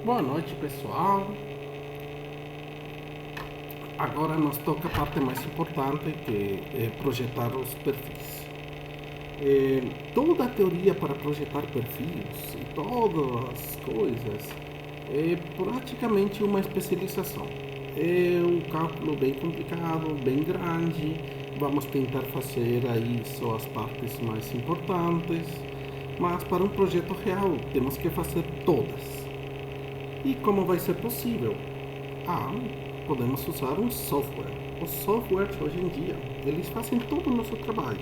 Boa noite, pessoal. Agora nos toca a parte mais importante, que é projetar os perfis. Toda a teoria para projetar perfis e todas as coisas é praticamente uma especialização. É um cálculo bem complicado, bem grande. Vamos tentar fazer aí só as partes mais importantes, mas para um projeto real temos que fazer todas. E como vai ser possível? Podemos usar um software. Os softwares hoje em dia, eles fazem todo o nosso trabalho.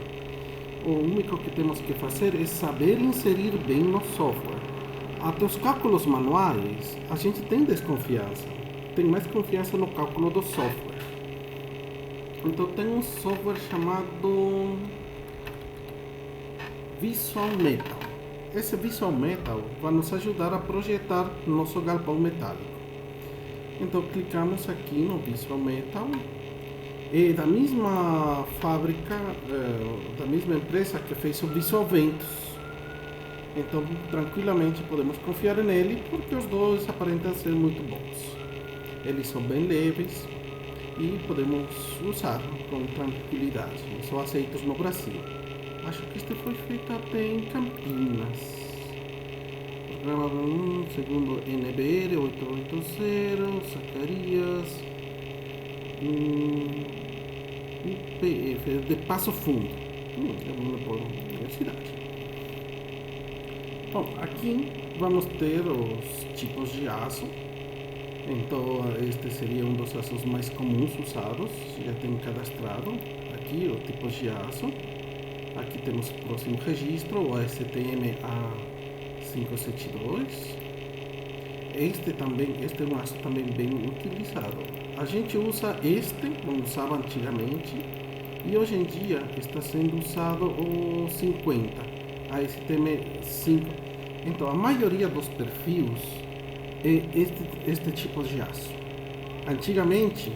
O único que temos que fazer é saber inserir bem no software. Até os cálculos manuais, a gente tem desconfiança. Tem mais confiança no cálculo do software. Então tem um software chamado Visual Metal. Esse Visual Metal vai nos ajudar a projetar nosso galpão metálico. Então clicamos aqui no Visual Metal. É da mesma fábrica, da mesma empresa que fez o Visual Ventus. Então tranquilamente podemos confiar nele, porque os dois aparentam ser muito bons. Eles são bem leves e podemos usar com tranquilidade. São aceitos no Brasil. Acho que este foi feito até em Campinas. Programa 1, segundo NBR 880, Zacarias, UPF, de Passo Fundo. É uma boa universidade. Bom, aqui vamos ter os tipos de aço. Então, este seria um dos aços mais comuns usados. Já tem cadastrado aqui o tipo de aço. Aqui temos o próximo registro, o ASTM A572. Este é um aço também bem utilizado. A gente usa não usava antigamente, e hoje em dia está sendo usado o 50, ASTM5. Então, a maioria dos perfis é este tipo de aço. Antigamente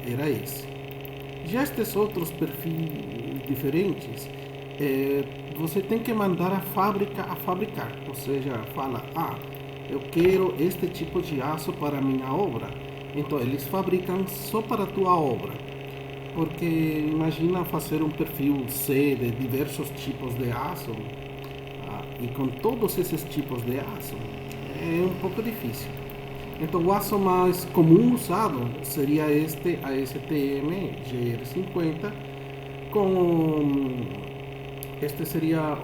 era esse. Já estes outros perfis diferentes, você tem que mandar a fábrica a fabricar, ou seja, fala, eu quero este tipo de aço para a minha obra, então eles fabricam só para a tua obra, porque imagina fazer um perfil C de diversos tipos de aço, e com todos esses tipos de aço, é um pouco difícil. Então o aço mais comum usado seria este ASTM GR50, este seria a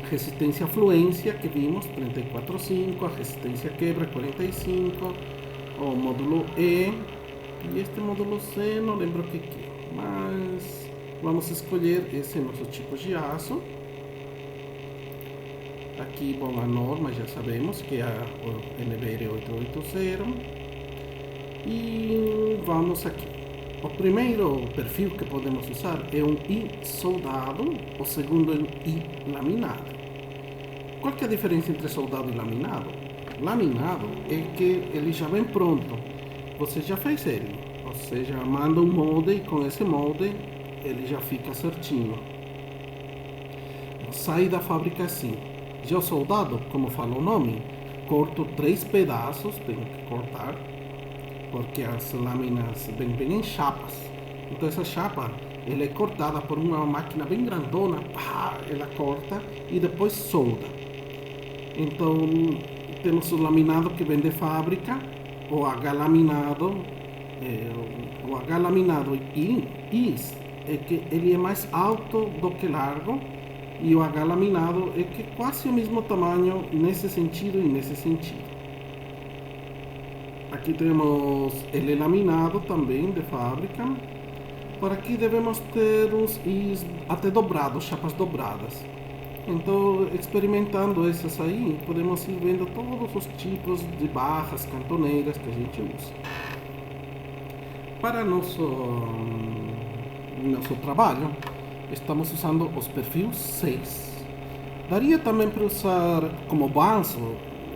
resistência à fluência que vimos, 34,5, a resistência à quebra, 45, o módulo E, e este módulo C, não lembro o que é, mas vamos escolher esse nosso tipo de aço. Aqui, bom, a norma já sabemos que é o NBR 880, e vamos aqui. O primeiro perfil que podemos usar é um I soldado, o segundo é um I laminado. Qual que é a diferença entre soldado e laminado? Laminado é que ele já vem pronto, você já fez ele, ou seja, manda um molde e com esse molde ele já fica certinho. Sai da fábrica assim. Já o soldado, como fala o nome, corto 3 pedaços, tenho que cortar, porque as lâminas vêm bem em chapas. Então essa chapa, ela é cortada por uma máquina bem grandona, ela corta e depois solda. Então temos o laminado que vem de fábrica, o H-laminado, o H-laminado é que ele é mais alto do que largo, e o H-laminado é que é quase o mesmo tamanho nesse sentido e nesse sentido. Aqui temos ele laminado também de fábrica. Por aqui devemos ter os Is até dobrados, chapas dobradas. Então, experimentando essas aí, podemos ir vendo todos os tipos de barras, cantoneiras que a gente usa. Para nosso trabalho, estamos usando os perfis 6. Daria também para usar como base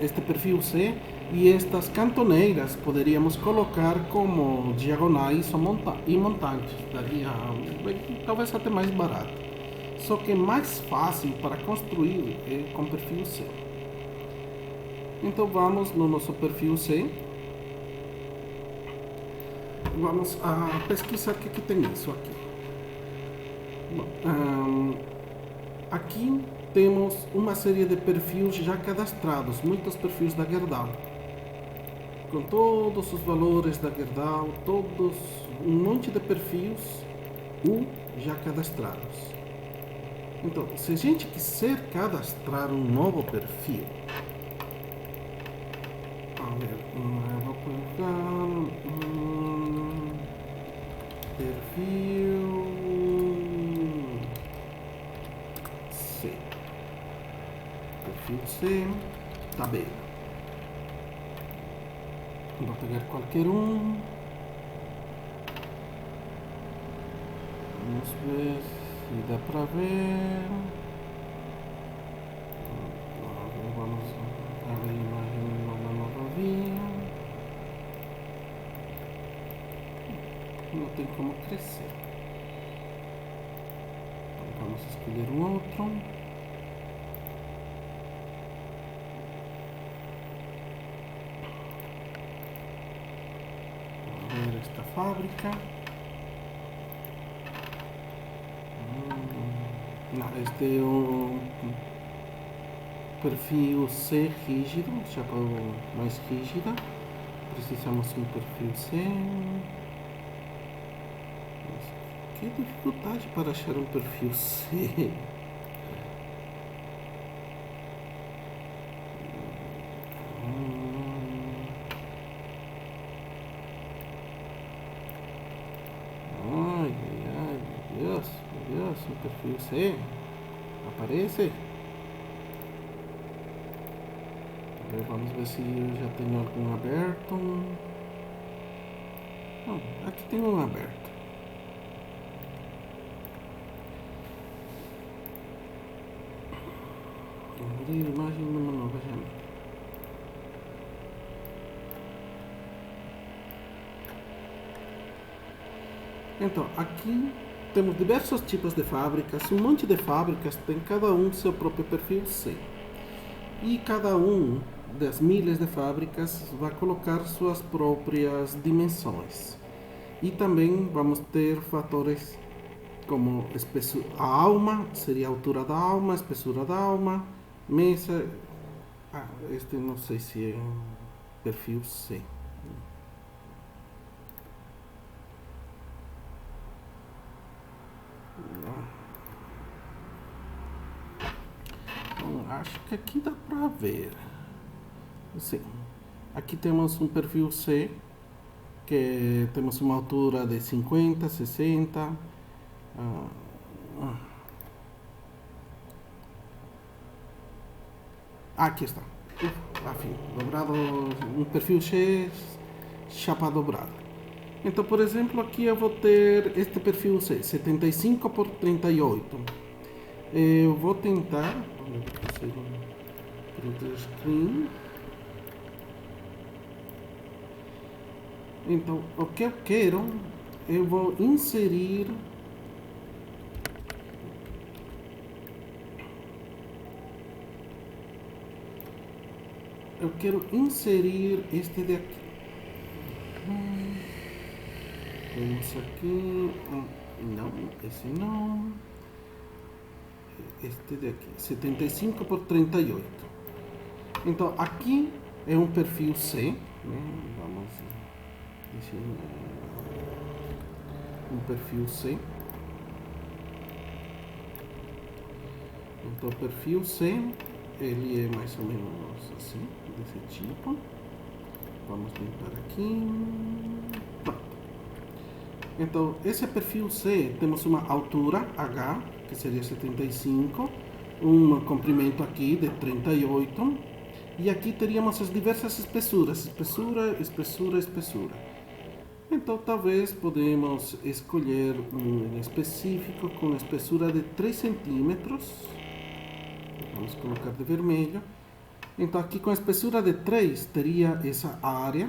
este perfil C, e estas cantoneiras poderíamos colocar como diagonais e montantes. Daria talvez até mais barato. Só que mais fácil para construir é com perfil C. Então vamos no nosso perfil C. Vamos a pesquisar o que tem isso aqui. Bom, aqui temos uma série de perfis já cadastrados, muitos perfis da Gerdau, com todos os valores da Gerdau, um monte de perfis já cadastrados. Então, se a gente quiser cadastrar um novo perfil, eu vou colocar perfil C. Perfil C, tabela. Vou pegar qualquer um. Vamos ver se dá para ver. Vamos abrir a imagem numa nova via. Não tem como crescer. Vamos escolher um outro. Vamos ver esta fábrica. Não, este é o perfil C rígido, chapa mais rígida. Precisamos de um perfil C. Mas que dificuldade para achar um perfil C. Ai, meu Deus, o perfil C aparece. Vamos ver se eu já tenho algum aberto. Aqui tem um aberto. Abrir imagem numa nova janela. Então, aqui temos diversos tipos de fábricas, um monte de fábricas, tem cada um seu próprio perfil C. E cada um das milhas de fábricas vai colocar suas próprias dimensões. E também vamos ter fatores como a alma, seria a altura da alma, a espessura da alma, mesa. Este não sei se é um perfil C. Bom, acho que aqui dá para ver. Sim. Aqui temos um perfil C, que temos uma altura de 50, 60. Aqui está. Afim, dobrado, um perfil C, chapa dobrada. Então, por exemplo, aqui eu vou ter este perfil C, 75 por 38. Eu vou tentar fazer um print screen. Então, o que eu quero, eu vou inserir este daqui. Vamos aqui. Não, esse não. Este daqui, 75 por 38. Então, aqui é um perfil C. Vamos deixar um perfil C. Então, o perfil C, ele é mais ou menos assim, desse tipo. Vamos limpar aqui. Pronto. Então, esse perfil C, temos uma altura H, que seria 75, um comprimento aqui de 38, e aqui teríamos as diversas espessuras, espessura. Então, talvez podemos escolher um específico com espessura de 3 centímetros. Vamos colocar de vermelho. Então, aqui com a espessura de 3, teria essa área,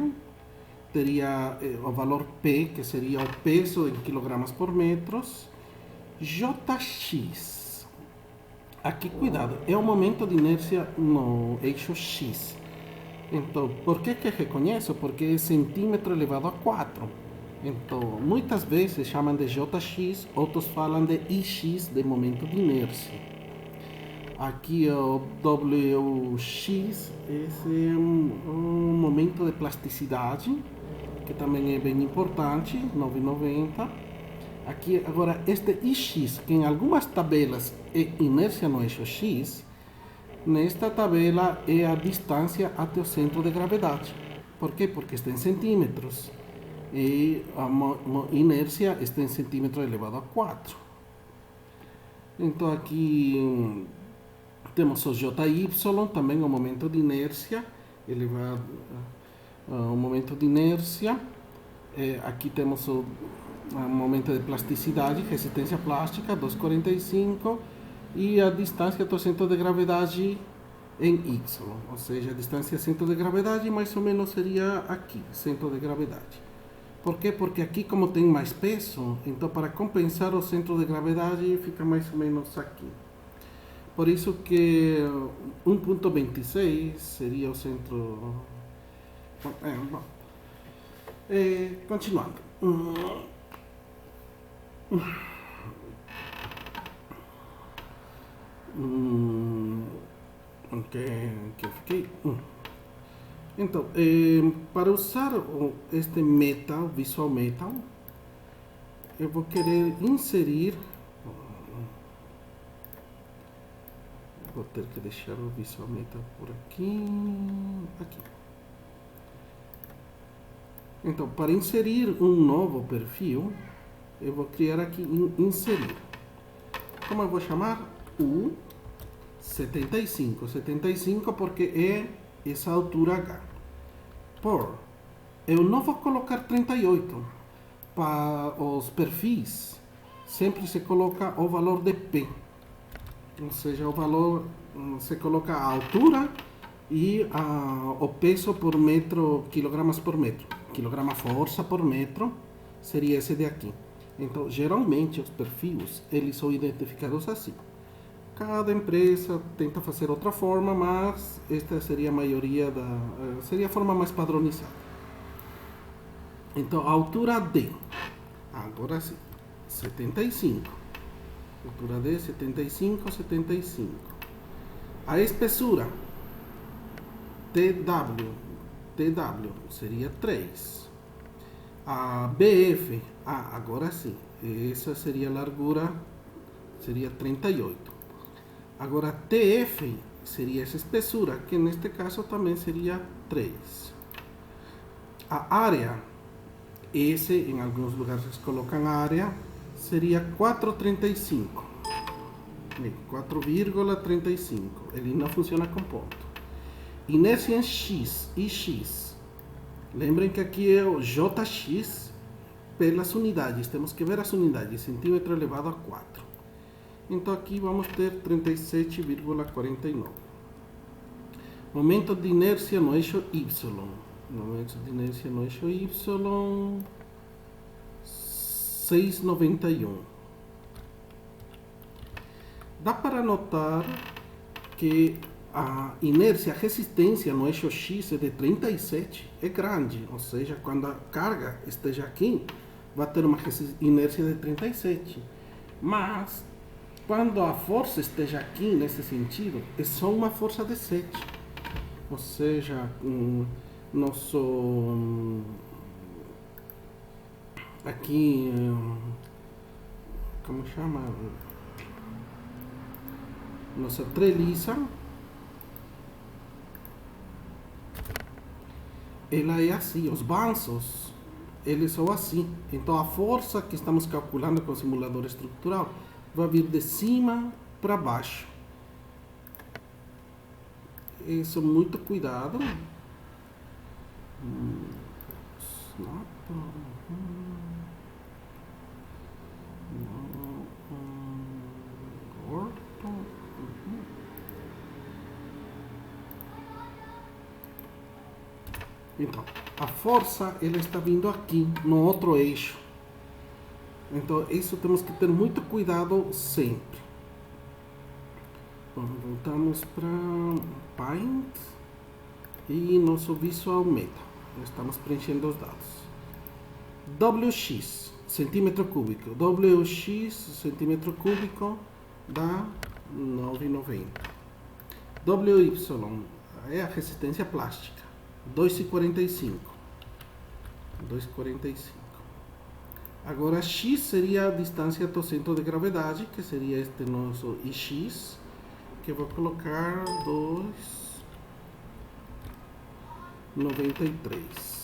teria o valor P, que seria o peso em quilogramas por metros, Jx. Aqui, cuidado, é o momento de inércia no eixo X. Então, por que reconheço? Porque é centímetro elevado a 4. Então, muitas vezes chamam de Jx, outros falam de Ix, de momento de inércia. Aqui o Wx, esse é um momento de plasticidade, que também é bem importante, 9,90. Aqui, agora, este Ix, que em algumas tabelas é inércia no eixo X, nesta tabela é a distância até o centro de gravidade. Por quê? Porque está em centímetros. E a inércia está em centímetro elevado a 4. Então aqui temos o JY, também o momento de inércia elevado, o momento de inércia. Aqui temos o momento de plasticidade, resistência plástica, 2,45, e a distância do centro de gravidade em Y, ou seja, a distância centro de gravidade mais ou menos seria aqui, centro de gravidade. Por quê? Porque aqui, como tem mais peso, então para compensar o centro de gravidade fica mais ou menos aqui. Por isso que 1,26 seria o centro. Continuando. Que eu fiquei. Então, para usar este metal, Visual Metal, eu vou querer inserir. Vou ter que deixar o Visual Metal por aqui. Aqui. Então, para inserir um novo perfil, eu vou criar aqui inserir. Como eu vou chamar? U75. 75 porque é essa altura H. Por, eu não vou colocar 38. Para os perfis, sempre se coloca o valor de P. Ou seja, o valor, se coloca a altura e o peso por metro, quilogramas por metro. Quilograma força por metro seria esse de aqui. Então, geralmente, os perfis, eles são identificados assim. Cada empresa tenta fazer outra forma, mas esta seria a maioria seria a forma mais padronizada. Então, a altura D, agora sim, 75. Altura D, 75, 75. A espessura, TW seria 3. A BF, agora sim, essa seria a largura, seria 38. Agora, TF seria essa espessura, que neste caso também seria 3. A área, esse em alguns lugares colocam área, seria 4,35. 4,35. Ele não funciona com ponto. Inércia em X e X. Lembrem que aqui é o Jx pelas unidades. Temos que ver as unidades. Centímetro elevado a 4. Então aqui vamos ter 37,49. Momento de inércia no eixo Y. Momento de inércia no eixo Y. 6,91. Dá para notar que a inércia, a resistência no eixo X é de 37, é grande, ou seja, quando a carga esteja aqui, vai ter uma inércia de 37. Mas, quando a força esteja aqui, nesse sentido, é só uma força de 7. Ou seja, nosso... Aqui... Como chama? Nossa treliça, ela é assim, os balanços, eles são assim. Então a força que estamos calculando com o simulador estrutural vai vir de cima para baixo. Isso, muito cuidado. Então, a força ela está vindo aqui, no outro eixo. Então, isso temos que ter muito cuidado sempre. Bom, voltamos para Paint. e nosso Visual Meta. Estamos preenchendo os dados. WX, centímetro cúbico. WX, centímetro cúbico, dá 9,90. WY é a resistência plástica, 2,45. 2,45. Agora X seria a distância do centro de gravidade, que seria este nosso IX, que eu vou colocar 2,93.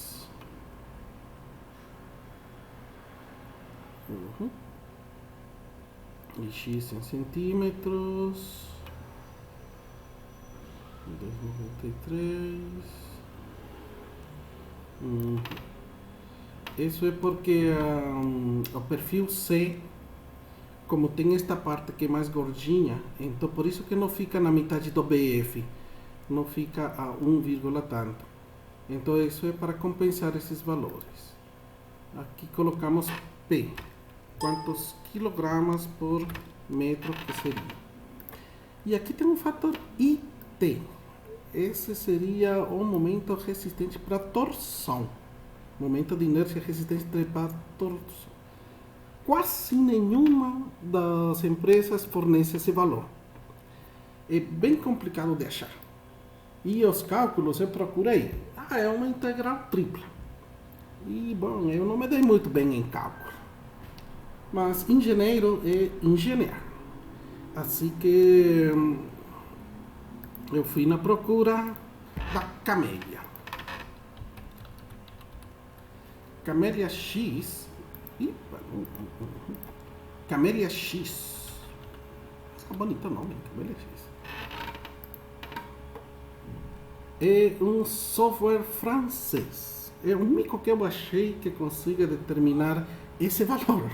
IX em centímetros, 2,93. Isso é porque o perfil C, como tem esta parte que é mais gordinha, então por isso que não fica na metade do BF, não fica a 1, tanto. Então isso é para compensar esses valores. Aqui colocamos P, quantos quilogramas por metro que seria. E aqui tem um fator IT. Esse seria o momento resistente para torção. Momento de inércia resistente para torção. Quase nenhuma das empresas fornece esse valor. É bem complicado de achar. E os cálculos eu procurei. É uma integral tripla. E, bom, eu não me dei muito bem em cálculo. Mas engenheiro é engenheiro. Assim que eu fui na procura da Camélia. Camélia X. Camélia X. Tá bonito o nome, Camélia X. É um software francês. É o único que eu achei que consiga determinar esse valor.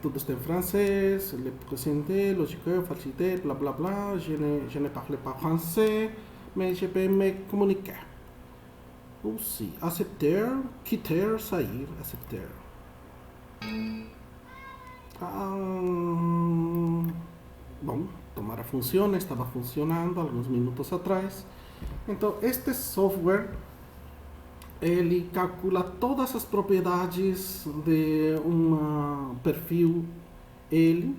Tudo está em francês, le présenté, logique, facilité, bla bla bla. Je ne parle pas français, mais je peux me communiquer. Aussi, accepter, quitter, sair, accepter. Bom, tomara funciona, estava funcionando alguns minutos atrás. Então, este software ele calcula todas as propriedades de um perfil L,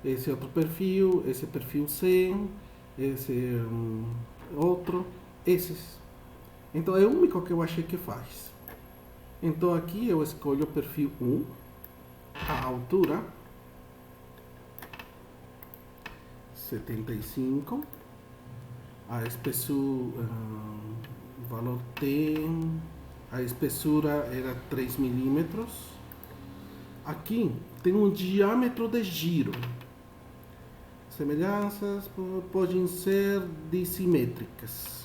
esse outro perfil, esse perfil C, esse outro, esses. Então é o único que eu achei que faz. Então aqui eu escolho o perfil 1, a altura 75, a espessura, o valor T, a espessura era 3 milímetros. Aqui tem um diâmetro de giro. Semelhanças podem ser dissimétricas.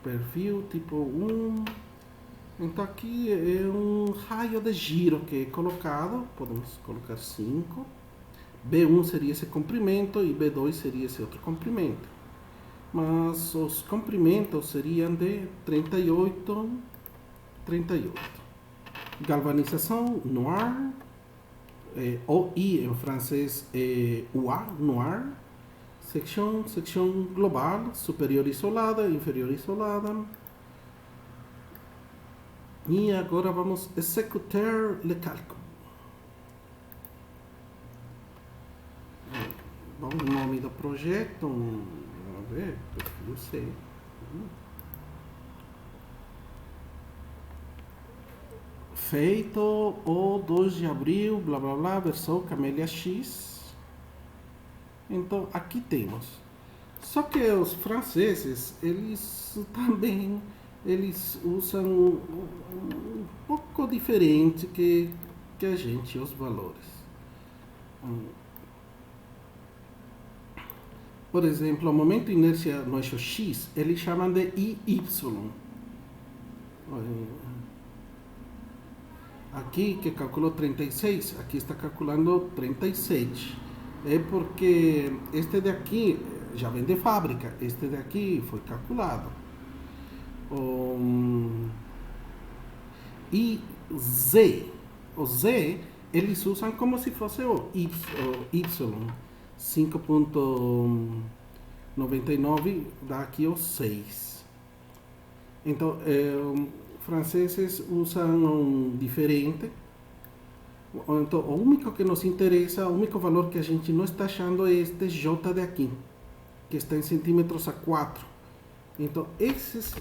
Perfil tipo 1. Então aqui é um raio de giro que é colocado. Podemos colocar 5. B1 seria esse comprimento e B2 seria esse outro comprimento. Mas os comprimentos seriam de 38. Galvanização noir. OI em francês é UA, noir. Secção global, superior isolada, inferior isolada. E agora vamos executar o cálculo. Bom, o nome do projeto, vamos ver, perfil C. Feito o 2 de abril, blá blá blá, versão Camélia X. Então aqui temos. Só que os franceses, eles também usam um pouco diferente que a gente, os valores. Por exemplo, o momento de inércia no eixo X, eles chamam de IY. Aqui que calculou 36, aqui está calculando 37. É porque este daqui já vem de fábrica, este daqui foi calculado. E Z, o Z, eles usam como se fosse o Y. 5,99 dá aqui o 6. Então, franceses usam diferente. Então, o único que nos interessa, o único valor que a gente não está achando é este J de aqui, que está em centímetros a 4. Então, esses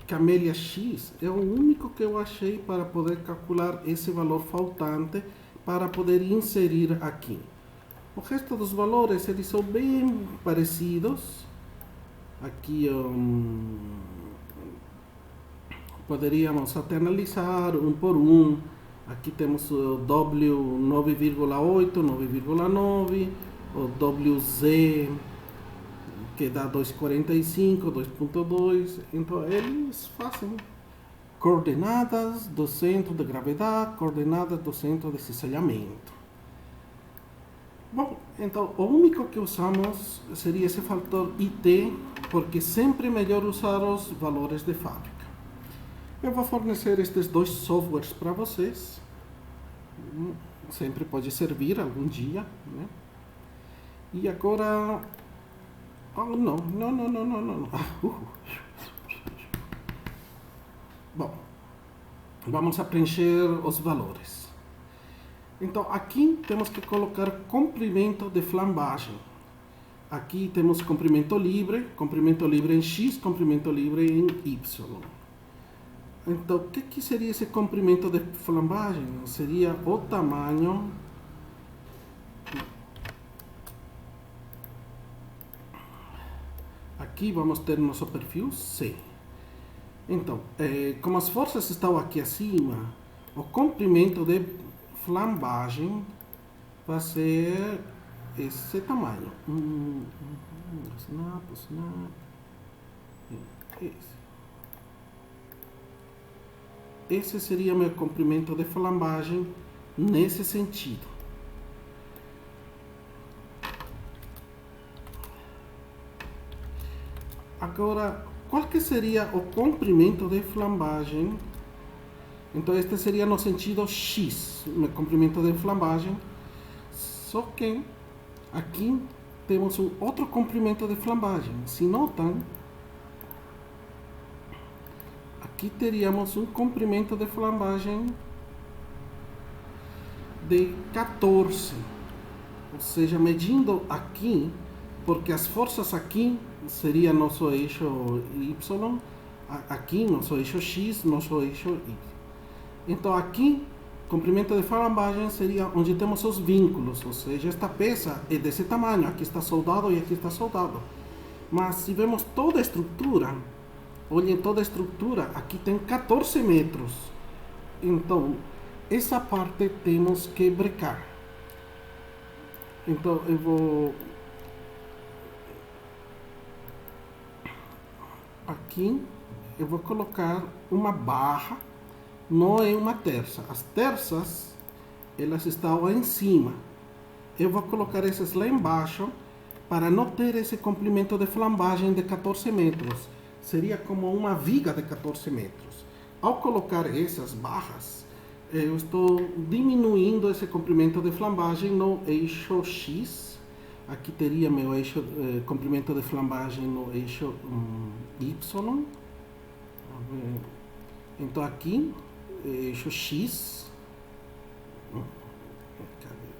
Camélia X é o único que eu achei para poder calcular esse valor faltante para poder inserir aqui. O resto dos valores, eles são bem parecidos. Aqui poderíamos até analisar um por um. Aqui temos o W 9,8, 9,9, o WZ que dá 2,45, 2,2. Então eles fazem coordenadas do centro de gravidade, coordenadas do centro de cisalhamento. Bom, então o único que usamos seria esse fator IT, porque sempre é melhor usar os valores de fábrica. Eu vou fornecer estes dois softwares para vocês. Sempre pode servir algum dia, né? E agora... Oh, não. Bom, vamos a preencher os valores. Então, aqui temos que colocar comprimento de flambagem. Aqui temos comprimento livre em X, comprimento livre em Y. Então, o que seria esse comprimento de flambagem? Seria o tamanho aqui vamos ter nosso perfil C. Então, como as forças estão aqui acima, o comprimento de flambagem vai ser esse tamanho. Esse seria meu comprimento de flambagem nesse sentido. Agora, qual que seria o comprimento de flambagem? Então, este seria no sentido X, meu comprimento de flambagem. Só que aqui temos um outro comprimento de flambagem. Se notam, aqui teríamos um comprimento de flambagem de 14. Ou seja, medindo aqui, porque as forças aqui seria nosso eixo Y, aqui nosso eixo X, nosso eixo Y. Então aqui, comprimento de flambagem seria onde temos os vínculos, ou seja, esta peça é desse tamanho, aqui está soldado e aqui está soldado. Mas se vemos toda a estrutura, olhem toda a estrutura, aqui tem 14 metros. Então, essa parte temos que brecar. Então, eu vou... Aqui, eu vou colocar uma barra, não é uma terça. As terças, elas estão lá em cima. Eu vou colocar essas lá embaixo, para não ter esse comprimento de flambagem de 14 metros. Seria como uma viga de 14 metros. Ao colocar essas barras, eu estou diminuindo esse comprimento de flambagem no eixo X. Aqui teria meu eixo, comprimento de flambagem no eixo Y. Então aqui, eixo X.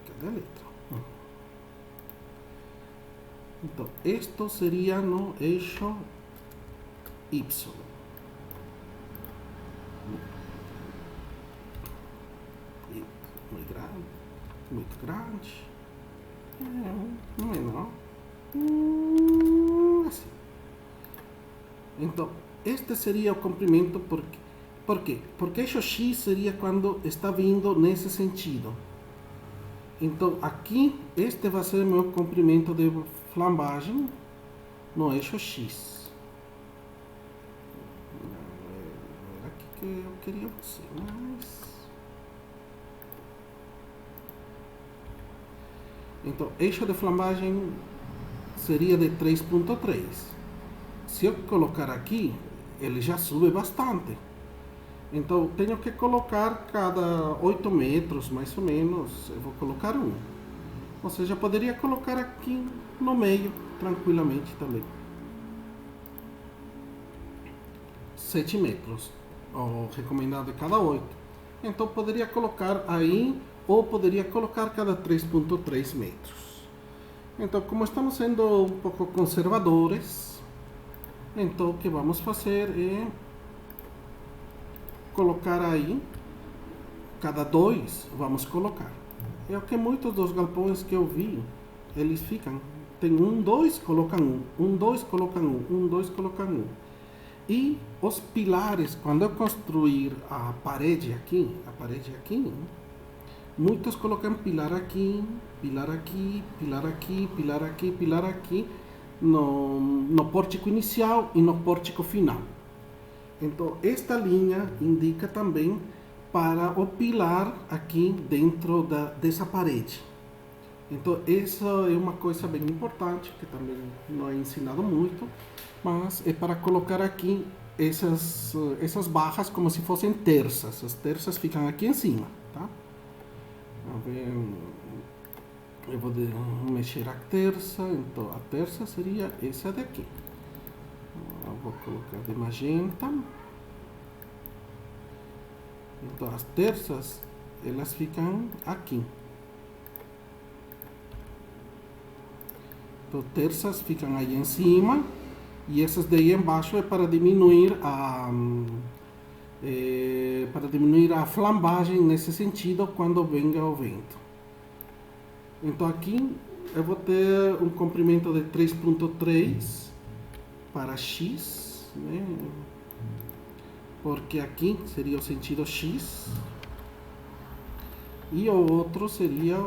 Cadê a letra? Então, isto seria no eixo Y. Muito grande. Não é não. Assim. Então, este seria o comprimento. Por quê? Porque eixo X seria quando está vindo nesse sentido. Então, aqui, este vai ser meu comprimento de flambagem no eixo X. Era aqui que eu queria você, mas... Então, eixo de flambagem seria de 3,3. Se eu colocar aqui, ele já sube bastante. Então, tenho que colocar cada 8 metros, mais ou menos, eu vou colocar um. Ou seja, poderia colocar aqui no meio, tranquilamente também. 7 metros, o recomendado é cada 8. Então poderia colocar aí, ou poderia colocar cada 3,3 metros. Então, como estamos sendo um pouco conservadores, então o que vamos fazer é colocar aí, cada 2 vamos colocar. É o que muitos dos galpões que eu vi, eles ficam, tem 1, 2, colocam 1, 2, colocam 1, 2, colocam 1. E os pilares, quando eu construir a parede aqui, muitos colocam pilar aqui, pilar aqui, pilar aqui, pilar aqui, pilar aqui, no pórtico inicial e no pórtico final. Então, esta linha indica também para o pilar aqui dentro dessa parede. Então, essa é uma coisa bem importante, que também não é ensinado muito, mas é para colocar aqui essas barras como se fossem terças. As terças ficam aqui em cima, tá? Eu vou mexer a terça, então a terça seria essa daqui. Eu vou colocar de magenta. Então as terças, elas ficam aqui. Então terças ficam aí em cima e essas daí embaixo é para diminuir a flambagem nesse sentido quando venga o vento. Então aqui eu vou ter um comprimento de 3,3 para X, né? Porque aqui seria o sentido X e o outro seria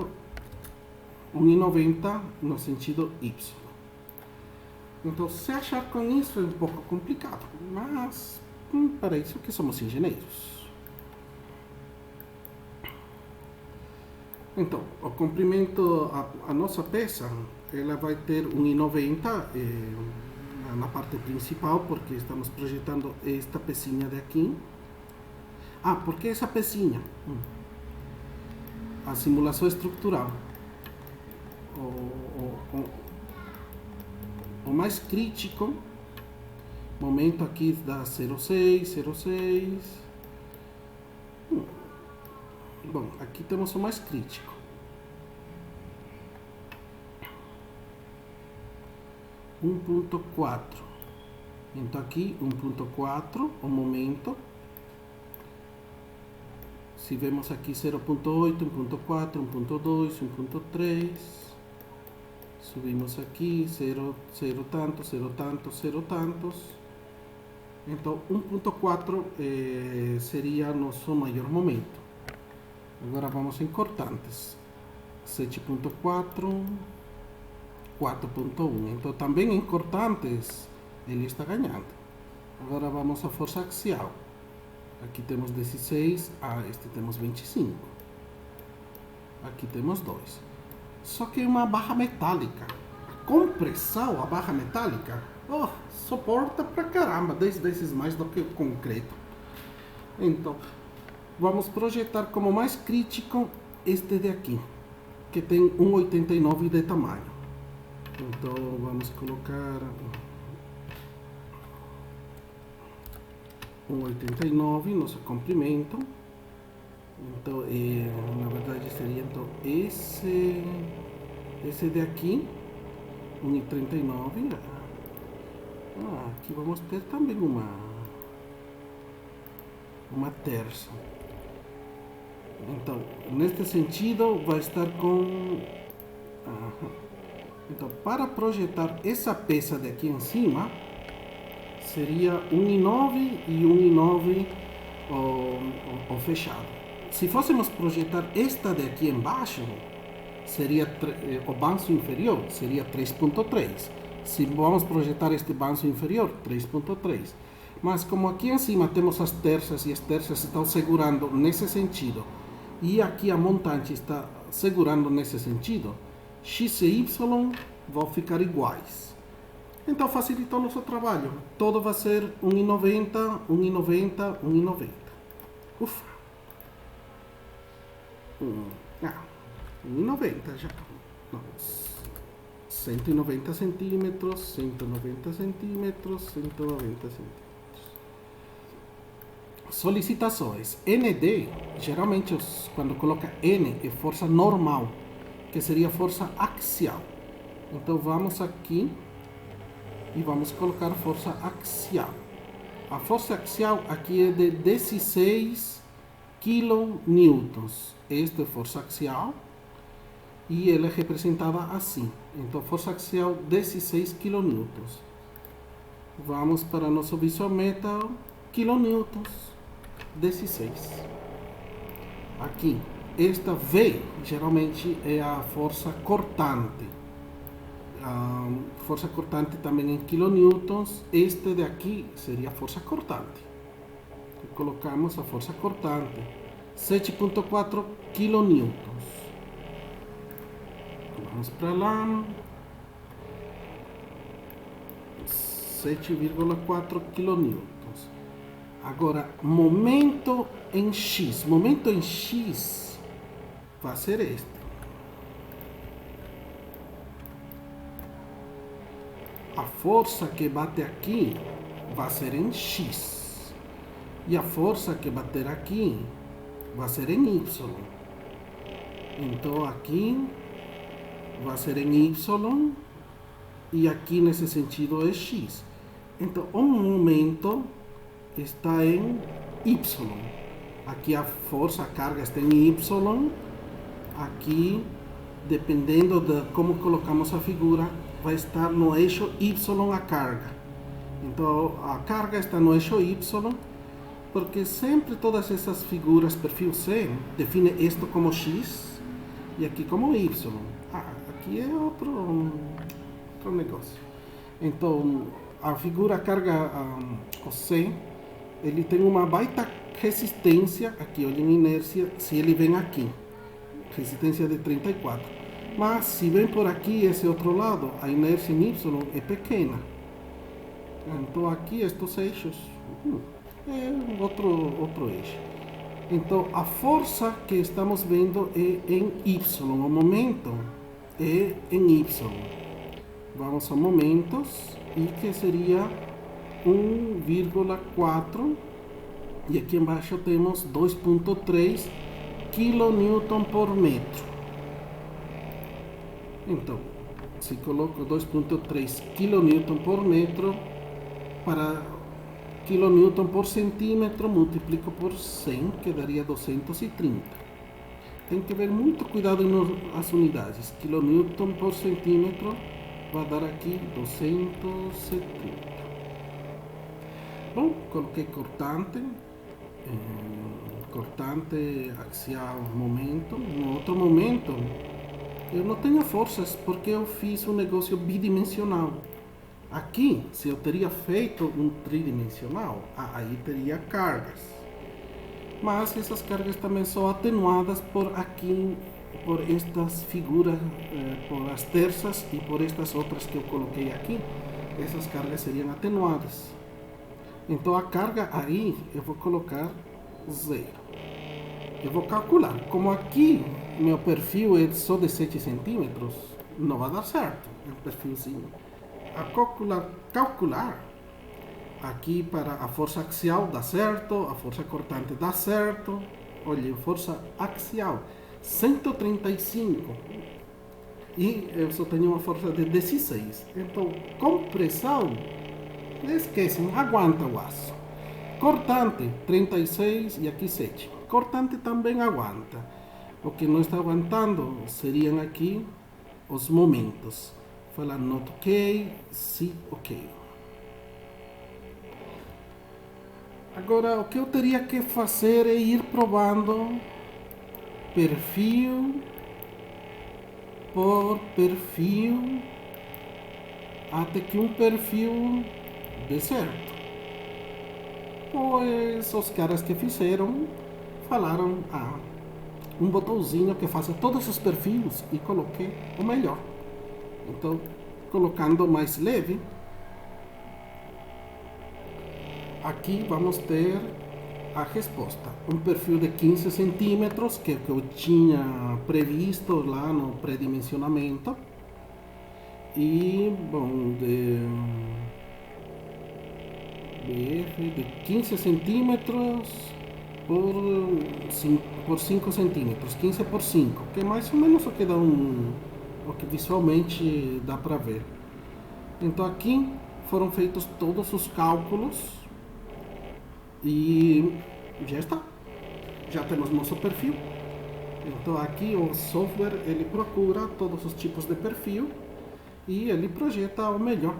1,90 no sentido Y. Então, se achar com isso é um pouco complicado, mas para isso que somos engenheiros. Então, o comprimento, a nossa peça, ela vai ter 1,90 na parte principal, porque estamos projetando esta pecinha daqui. Ah, por que essa pecinha? A simulação estrutural. O mais crítico, momento aqui da 06. Bom, aqui temos o mais crítico. Um 1.4. Então aqui 1.4, o momento. Se vemos aqui 0.8, 1.4, 1.2, 1.3. Subimos aqui 0 tantos, 0 tantos, 0 tantos. Então 1.4 seria nosso maior momento. Agora vamos em cortantes. 7.4, 4.1. Então também em cortantes ele está ganhando. Agora vamos à força axial. Aqui temos 16, este temos 25. Aqui temos 2. Só que é uma barra metálica. A compressão, a barra metálica, suporta pra caramba, 10 vezes mais do que o concreto. Então, vamos projetar como mais crítico este daqui, que tem 1,89 de tamanho. Então, vamos colocar 1,89 nosso comprimento. Então, na verdade seria então esse daqui, 1,39. Aqui vamos ter também uma terça. Então, neste sentido, vai estar com... Então, para projetar essa peça daqui em cima, seria 1,9 e 1,9 o fechado. Se fôssemos projetar esta daqui embaixo, seria o banco inferior, seria 3.3. Se vamos projetar este banco inferior, 3.3. Mas como aqui em cima temos as terças e as terças estão segurando nesse sentido, e aqui a montante está segurando nesse sentido, X e Y vão ficar iguais. Então facilita o nosso trabalho. Todo vai ser 1,90, 1,90, 1,90. Ufa! 1,90 já. não, 190 centímetros, 190 centímetros, 190 centímetros. Solicitações. ND, geralmente quando coloca N é força normal, que seria força axial. Então vamos aqui e vamos colocar força axial. A força axial aqui é de 16 kilonewtons. Esta é força axial e ela é representada assim. Então força axial 16 kilonewtons. Vamos para nosso Visual Metal, kilonewtons. 16. Aqui, esta V geralmente é a força cortante. A força cortante também em kilonewtons. Este de aqui seria a força cortante. E colocamos a força cortante, 7,4 kilonewtons. Vamos para lá. 7,4 kilonewtons. Agora, momento em X. Momento em X vai ser este. A força que bate aqui vai ser em X. E a força que bater aqui vai ser em Y. Então aqui vai ser em Y. E aqui nesse sentido é X. Então o momento está em Y. Aqui a força, a carga está em Y. Aqui, dependendo de como colocamos a figura, vai estar no eixo Y a carga. Então a carga está no eixo Y, porque sempre todas essas figuras perfil C definem isto como X e aqui como Y. Aqui é outro negócio. Então a figura carga o C, ele tem uma baita resistência aqui, olha em inércia, se ele vem aqui, resistência de 34. Mas se vem por aqui, esse outro lado, a inércia em Y é pequena. Então aqui estes eixos é outro eixo. Então a força que estamos vendo é em Y, o momento é em Y. Vamos a momentos, e que seria 1,4, e aqui embaixo temos 2,3 kN por metro. Então, se coloco 2,3 kN por metro para kN por centímetro, multiplico por 100, que daria 230. Tem que ver muito cuidado nas unidades. kN por centímetro vai dar aqui 230. Bom, coloquei cortante, cortante axial momento. No outro momento, eu não tenho forças porque eu fiz um negócio bidimensional. Aqui, se eu teria feito um tridimensional, aí teria cargas. Mas essas cargas também são atenuadas por aqui, por estas figuras, por as terças e por estas outras que eu coloquei aqui. Essas cargas seriam atenuadas. Então a carga aí eu vou colocar 0. Eu vou calcular. Como aqui meu perfil é só de 7 centímetros, não vai dar certo. É um perfilzinho. A calcular aqui para a força axial dá certo, a força cortante dá certo. Olha, força axial 135 e eu só tenho uma força de 16. Então compressão, esquecem, aguenta o aço. Cortante 36 e aqui 7. Cortante também aguanta. O que não está aguantando seriam aqui os momentos. Falar not ok, sim ok. Agora o que eu teria que fazer é ir provando perfil por perfil até que um perfil dê certo. Pois os caras que fizeram falaram um botãozinho que faça todos os perfis e coloquei o melhor. Então, colocando mais leve, aqui vamos ter a resposta. Um perfil de 15 centímetros, que é o que eu tinha previsto lá no pré-dimensionamento. E, bom, de 15 centímetros por 5 centímetros, 15 por 5, que é mais ou menos o que dá o que visualmente dá para ver. Então aqui foram feitos todos os cálculos e já está. Já temos nosso perfil. Então aqui o software ele procura todos os tipos de perfil e ele projeta o melhor.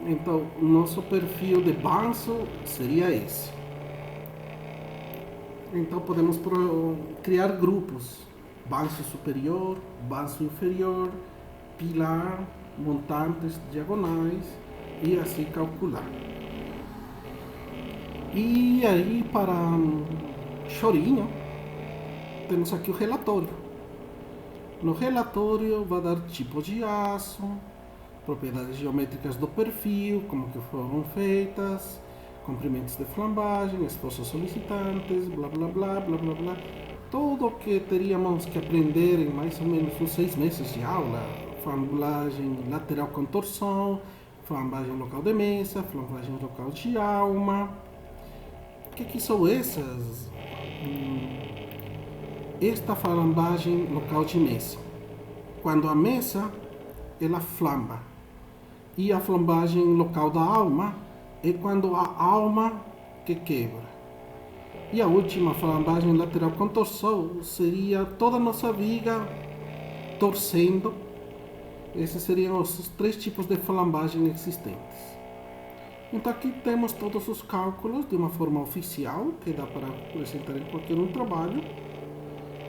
Então o nosso perfil de banco seria esse. Então podemos criar grupos: banco superior, banco inferior, pilar, montantes diagonais e assim calcular. E aí, para chorinho, temos aqui o relatório. No relatório vai dar tipo de aço, propriedades geométricas do perfil, como que foram feitas, comprimentos de flambagem, esforços solicitantes, blá blá blá blá blá blá. Tudo o que teríamos que aprender em mais ou menos uns 6 meses de aula: flambagem lateral com torção, flambagem local de mesa, flambagem local de alma. O que são essas? Esta flambagem local de mesa, quando a mesa ela flamba, e a flambagem local da alma é quando a alma que quebra. E a última flambagem lateral com torção seria toda a nossa viga torcendo. Esses seriam os 3 tipos de flambagem existentes. Então aqui temos todos os cálculos de uma forma oficial, que dá para apresentar em qualquer um trabalho,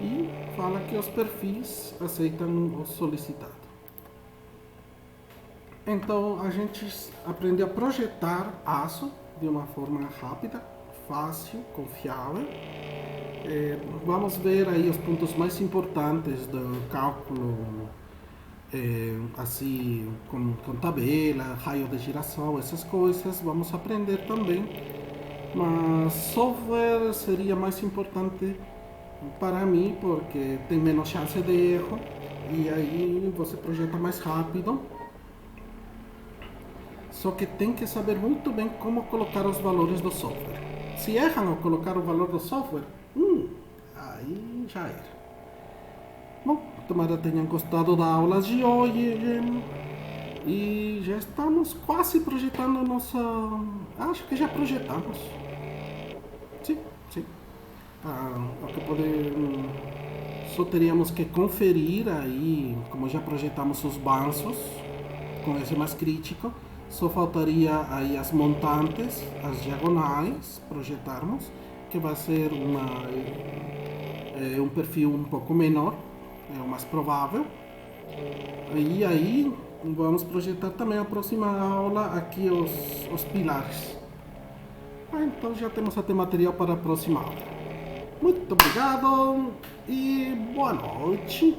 e fala que os perfis aceitam o solicitado. Então a gente aprende a projetar aço de uma forma rápida, fácil, confiável. Vamos ver aí os pontos mais importantes do cálculo, assim, com tabela, raio de giração, essas coisas, vamos aprender também. Mas software seria mais importante para mim, porque tem menos chance de erro, e aí você projeta mais rápido. Só que tem que saber muito bem como colocar os valores do software. Se erram ao colocar o valor do software, aí já era. Bom, tomara tenham gostado da aula de hoje. E já estamos quase projetando a nossa... Acho que já projetamos. Sim. O que podemos... Só teríamos que conferir aí, como já projetamos os bancos, com esse mais crítico. Só faltaria aí as montantes, as diagonais, projetarmos, que vai ser um perfil um pouco menor, é o mais provável. E aí vamos projetar também a próxima aula aqui os pilares. Então já temos até material para a próxima aula. Muito obrigado e boa noite.